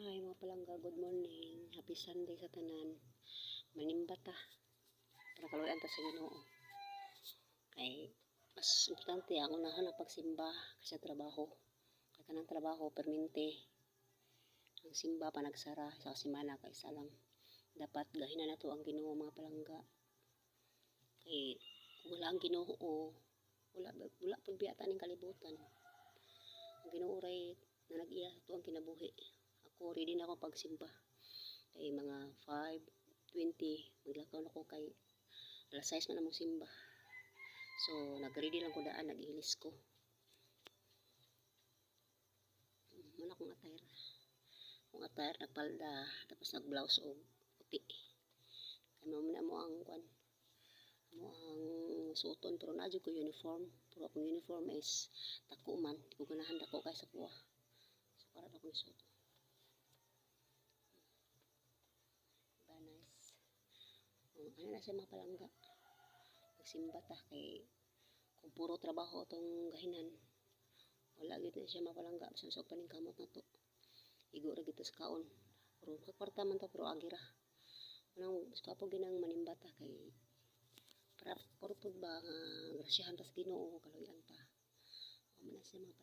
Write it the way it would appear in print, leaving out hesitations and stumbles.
Hi mga palangga, good morning. Happy Sunday sa tanan. Manimba ta. Para kaluyan ta sa Ginoo. Kay mas importante ang unahan ang pagsimba kaysa trabaho. Kay kanang trabaho perminti. Ang simba pa nagsara sa semana kay isa lang. Dapat gahinan nato ang Ginoo mga palangga. Kay kung wala ang Ginoo, wala pud biyata ning kalibutan. Ang Ginoo ray na nag-iya to ang kinabuhi. Ako ready na ako pagsimba. Kay mga 5:20 maglakaw na ko kay alas 6 man among simba. So nag-ready lang ko daan, nag-ilis ko. Muna kong attire. Kung attire nagpalda tapos nag-blouse og puti. Kay mo ang kwan. Mo ang suoton pero na ko uniform. Pero akong uniform is tako man, di ko ganahan dako kay sa kuha. So para na akong suoton. Nice. Ano na siya mga palangga. Magsimba ta kay kung puro trabaho itong gahinan, wala gid na siya mapalangga. Bisan sa paning kamot na to. Igo ra gid sa kaon. Pero kakwarta man to pero agi ra. Anong kapo ginang manimba ta kay para puro pud ba nga grasyahan ta sa Ginoo kaluyan ta. Amo na siya mga